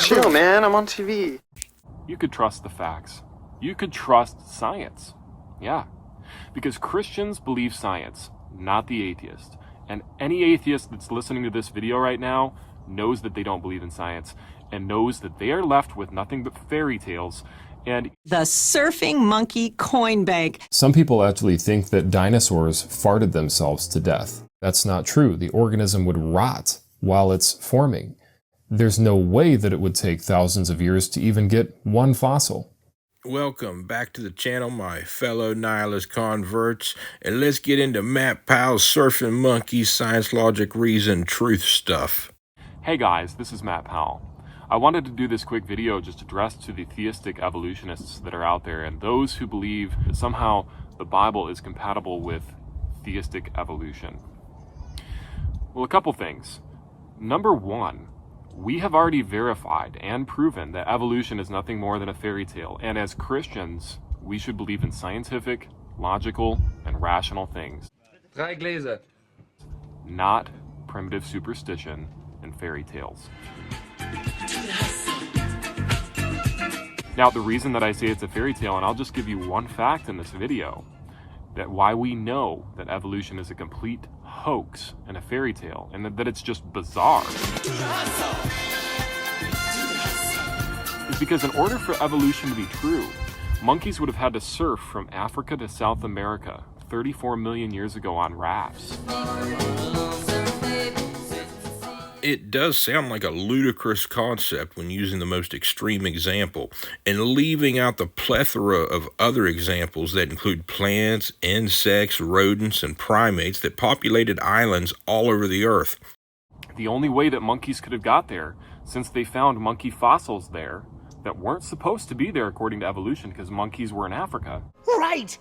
Chill, man. I'm on TV. You could trust the facts. You could trust science. Yeah. Because Christians believe science, not the atheist. And any atheist that's listening to this video right now knows that they don't believe in science and knows that they are left with nothing but fairy tales and the surfing monkey coin bank. Some people actually think that dinosaurs farted themselves to death. That's not true. The organism would rot while it's forming. There's no way that it would take thousands of years to even get one fossil. Welcome back to the channel, my fellow nihilist converts, and let's get into Matt Powell's surfing monkey science, logic, reason, truth stuff. Hey guys, this is Matt Powell. I wanted to do this quick video just addressed to the theistic evolutionists that are out there and those who believe that somehow the Bible is compatible with theistic evolution. Well, a couple things. Number one, we have already verified and proven that evolution is nothing more than a fairy tale, and as Christians, we should believe in scientific, logical, and rational things. Drei Gläser. Not primitive superstition and fairy tales. Now, the reason that I say it's a fairy tale, and I'll just give you one fact in this video, that why we know that evolution is a complete hoax and a fairy tale, and that it's just bizarre, is because in order for evolution to be true, monkeys would have had to surf from Africa to South America 34 million years ago on rafts. It does sound like a ludicrous concept when using the most extreme example, and leaving out the plethora of other examples that include plants, insects, rodents, and primates that populated islands all over the earth. The only way that monkeys could have got there, since they found monkey fossils there that weren't supposed to be there according to evolution because monkeys were in Africa. Right.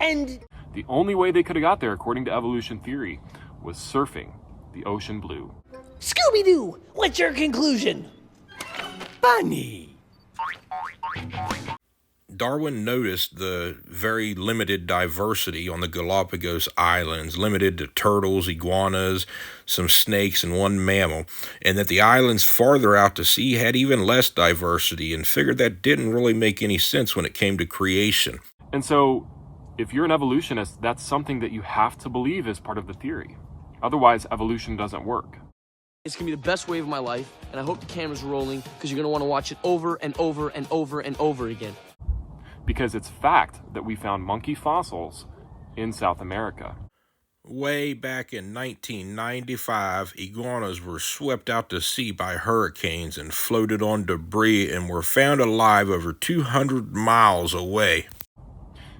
And the only way they could have got there according to evolution theory was surfing the ocean blue. Scooby-Doo, what's your conclusion? Bunny. Darwin noticed the very limited diversity on the Galapagos Islands, limited to turtles, iguanas, some snakes, and one mammal, and that the islands farther out to sea had even less diversity, and figured that didn't really make any sense when it came to creation. And so, if you're an evolutionist, that's something that you have to believe as part of the theory. Otherwise, evolution doesn't work. It's gonna be the best wave of my life, and I hope the camera's rolling because you're gonna want to watch it over and over and over and over again. Because it's fact that we found monkey fossils in South America. Way back in 1995, iguanas were swept out to sea by hurricanes and floated on debris and were found alive over 200 miles away.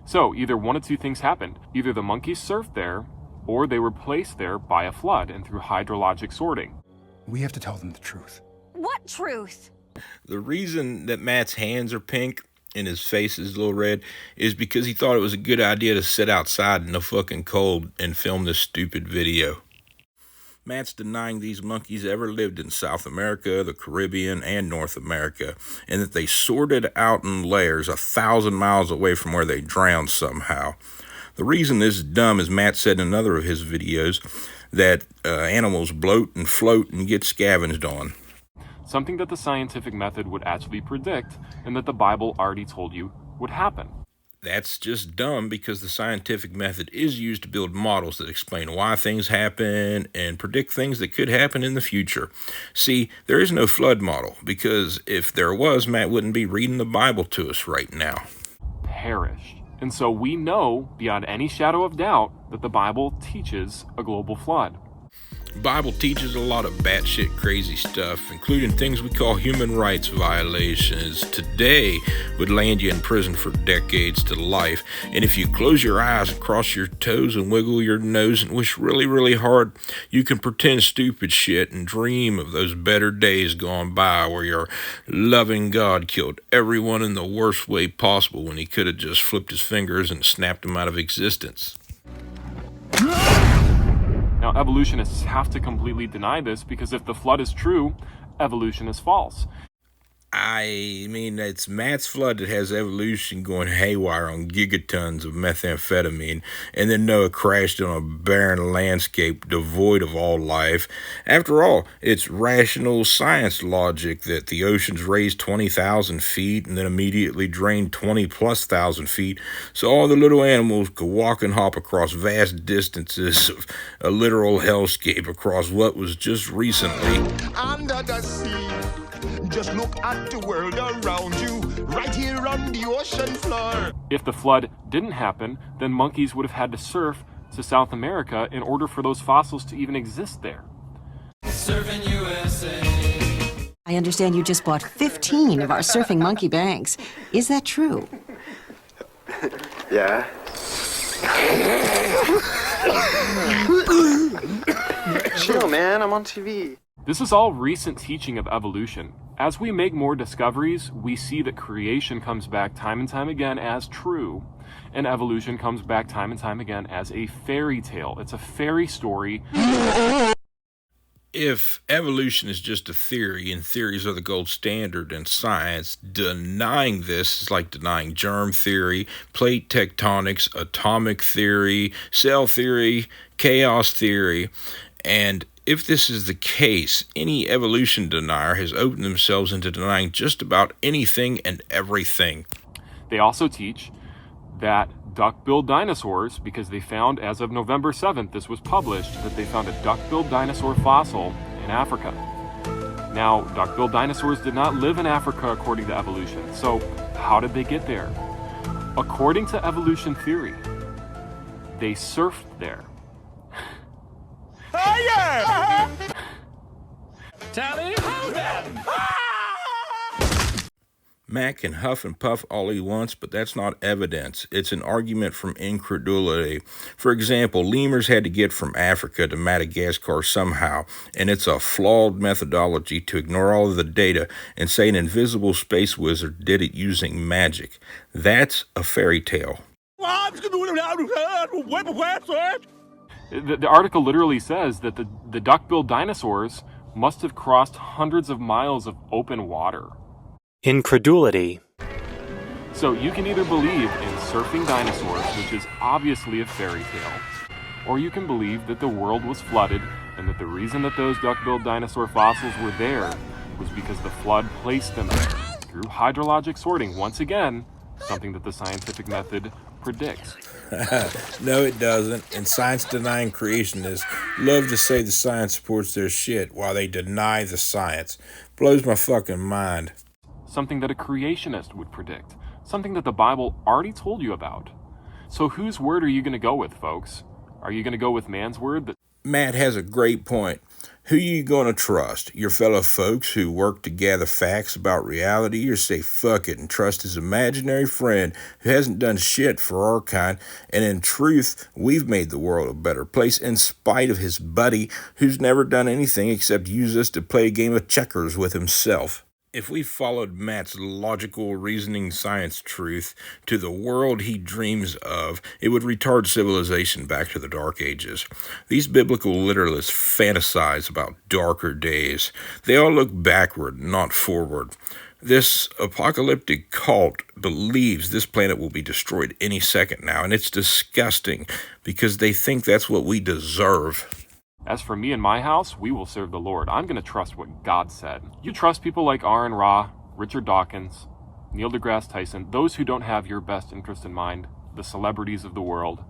So either one of two things happened. Either the monkeys surfed there, or they were placed there by a flood and through hydrologic sorting. We have to tell them the truth. What truth? The reason that Matt's hands are pink and his face is a little red is because he thought it was a good idea to sit outside in the fucking cold and film this stupid video. Matt's denying these monkeys ever lived in South America, the Caribbean, and North America, and that they sorted out in layers 1,000 miles away from where they drowned somehow. The reason this is dumb is Matt said in another of his videos that animals bloat and float and get scavenged on. Something that the scientific method would actually predict and that the Bible already told you would happen. That's just dumb because the scientific method is used to build models that explain why things happen and predict things that could happen in the future. See, there is no flood model because if there was, Matt wouldn't be reading the Bible to us right now. Perished. And so we know beyond any shadow of doubt that the Bible teaches a global flood. The Bible teaches a lot of batshit crazy stuff, including things we call human rights violations. Today would land you in prison for decades to life. And if you close your eyes and cross your toes and wiggle your nose and wish really, really hard, you can pretend stupid shit and dream of those better days gone by where your loving God killed everyone in the worst way possible when he could have just flipped his fingers and snapped them out of existence. Now, evolutionists have to completely deny this because if the flood is true, evolution is false. I mean, it's Matt's flood that has evolution going haywire on gigatons of methamphetamine, and then Noah crashed on a barren landscape devoid of all life. After all, it's rational science logic that the oceans raised 20,000 feet and then immediately drained 20+ thousand feet, so all the little animals could walk and hop across vast distances of a literal hellscape across what was just recently under the sea. Just look at the world around you, right here on the ocean floor. If the flood didn't happen, then monkeys would have had to surf to South America in order for those fossils to even exist there. Surfing USA. I understand you just bought 15 of our surfing monkey banks. Is that true? Yeah. Chill, man. I'm on TV. This is all recent teaching of evolution. As we make more discoveries, we see that creation comes back time and time again as true, and evolution comes back time and time again as a fairy tale. It's a fairy story. If evolution is just a theory, and theories are the gold standard in science, denying this is like denying germ theory, plate tectonics, atomic theory, cell theory, chaos theory, and if this is the case, any evolution denier has opened themselves into denying just about anything and everything. They also teach that duck-billed dinosaurs, because they found, as of November 7th, this was published, that they found a duck-billed dinosaur fossil in Africa. Now, duck-billed dinosaurs did not live in Africa according to evolution, so how did they get there? According to evolution theory, they surfed there. Tally ho then! Matt can huff and puff all he wants, but that's not evidence. It's an argument from incredulity. For example, lemurs had to get from Africa to Madagascar somehow, and it's a flawed methodology to ignore all of the data and say an invisible space wizard did it using magic. That's a fairy tale. The article literally says that the duck-billed dinosaurs must have crossed hundreds of miles of open water. Incredulity. So you can either believe in surfing dinosaurs, which is obviously a fairy tale, or you can believe that the world was flooded and that the reason that those duck-billed dinosaur fossils were there was because the flood placed them there through hydrologic sorting. Once again, something that the scientific method predicts. No, it doesn't. And science-denying creationists love to say the science supports their shit while they deny the science. Blows my fucking mind. Something that a creationist would predict. Something that the Bible already told you about. So whose word are you going to go with, folks? Are you going to go with man's word? Matt has a great point. Who you going to trust? Your fellow folks who work to gather facts about reality, or say fuck it and trust his imaginary friend who hasn't done shit for our kind, and in truth, we've made the world a better place in spite of his buddy who's never done anything except use us to play a game of checkers with himself. If we followed Matt's logical reasoning science truth to the world he dreams of, it would retard civilization back to the Dark Ages. These biblical literalists fantasize about darker days. They all look backward, not forward. This apocalyptic cult believes this planet will be destroyed any second now, and it's disgusting because they think that's what we deserve. As for me and my house, we will serve the Lord. I'm going to trust what God said. You trust people like Aaron Ra, Richard Dawkins, Neil deGrasse Tyson, those who don't have your best interest in mind, the celebrities of the world.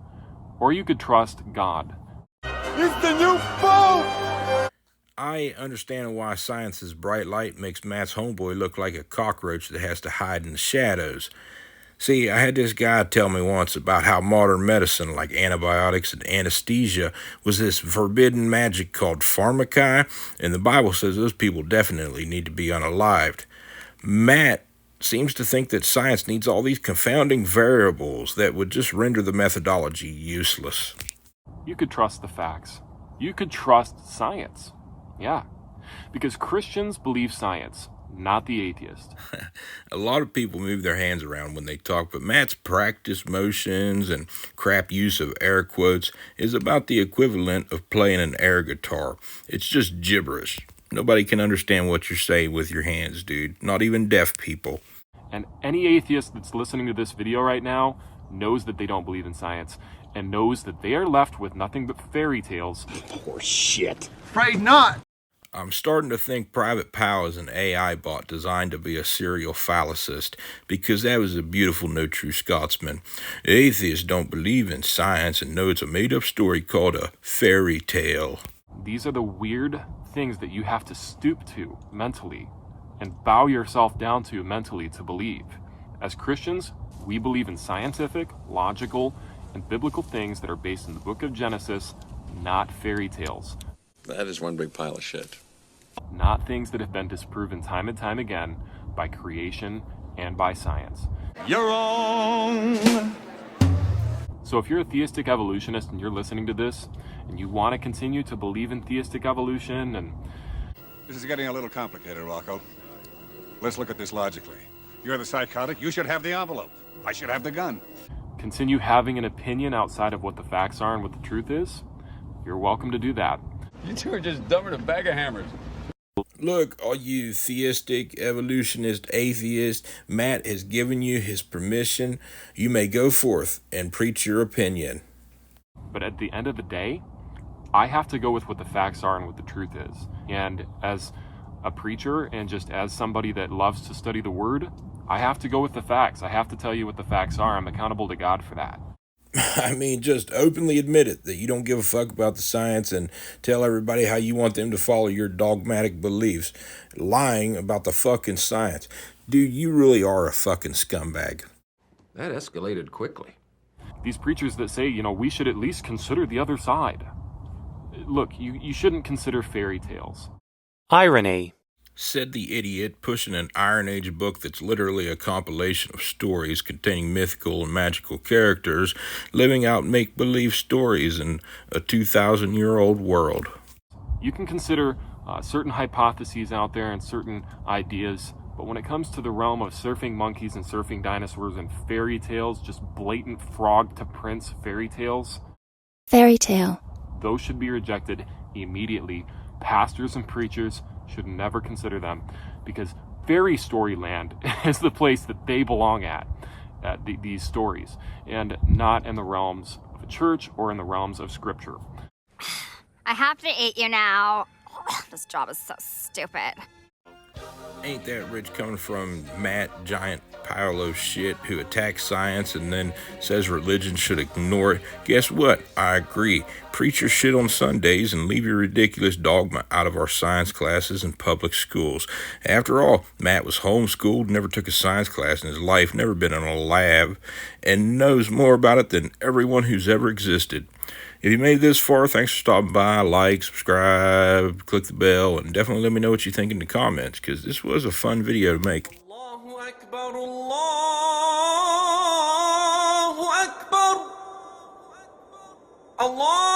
Or you could trust God. It's the new Pope! I understand why science's bright light makes Matt's homeboy look like a cockroach that has to hide in the shadows. See, I had this guy tell me once about how modern medicine, like antibiotics and anesthesia, was this forbidden magic called pharmakai, and the Bible says those people definitely need to be unalived. Matt seems to think that science needs all these confounding variables that would just render the methodology useless. You could trust the facts. You could trust science. Yeah, because Christians believe science, not the atheist. A lot of people move their hands around when they talk, but Matt's practice motions and crap use of air quotes is about the equivalent of playing an air guitar. It's just gibberish. Nobody can understand what you're saying with your hands, dude. Not even deaf people. And any atheist that's listening to this video right now knows that they don't believe in science and knows that they are left with nothing but fairy tales. Poor shit. Afraid not. I'm starting to think Private Powell is an AI bot designed to be a serial phallicist, because that was a beautiful No True Scotsman. Atheists don't believe in science and know it's a made-up story called a fairy tale. These are the weird things that you have to stoop to mentally and bow yourself down to mentally to believe. As Christians, we believe in scientific, logical, and biblical things that are based in the book of Genesis, not fairy tales. That is one big pile of shit. Not things that have been disproven time and time again by creation and by science. You're wrong. So if you're a theistic evolutionist and you're listening to this and you want to continue to believe in theistic evolution and... This is getting a little complicated, Rocco. Let's look at this logically. You're the psychotic, you should have the envelope. I should have the gun. continue having an opinion outside of what the facts are and what the truth is, you're welcome to do that. You two are just dumber than a bag of hammers. Look, all you theistic, evolutionist, atheist, Matt has given you his permission. You may go forth and preach your opinion. But at the end of the day, I have to go with what the facts are and what the truth is. And as a preacher and just as somebody that loves to study the word, I have to go with the facts. I have to tell you what the facts are. I'm accountable to God for that. I mean, just openly admit it, that you don't give a fuck about the science and tell everybody how you want them to follow your dogmatic beliefs, lying about the fucking science. Dude, you really are a fucking scumbag. That escalated quickly. These preachers that say, we should at least consider the other side. Look, you shouldn't consider fairy tales. Irony. Said the idiot pushing an Iron Age book that's literally a compilation of stories containing mythical and magical characters living out make-believe stories in a 2,000-year-old world. You can consider certain hypotheses out there and certain ideas, but when it comes to the realm of surfing monkeys and surfing dinosaurs and fairy tales, just blatant frog-to-prince fairy tales, fairy tale. Those should be rejected immediately. Pastors and preachers should never consider them, because fairy story land is the place that they belong at these stories, and not in the realms of a church or in the realms of scripture. I have to eat you now. This job is so stupid. Ain't that rich coming from Matt, giant pile of shit who attacks science and then says religion should ignore it? Guess what? I agree. Preach your shit on Sundays and leave your ridiculous dogma out of our science classes in public schools. After all, Matt was homeschooled, never took a science class in his life, never been in a lab, and knows more about it than everyone who's ever existed. If you made it this far, thanks for stopping by. Like, subscribe, click the bell, and definitely let me know what you think in the comments, because this was a fun video to make. Allahu Akbar, Allahu Akbar, Allah.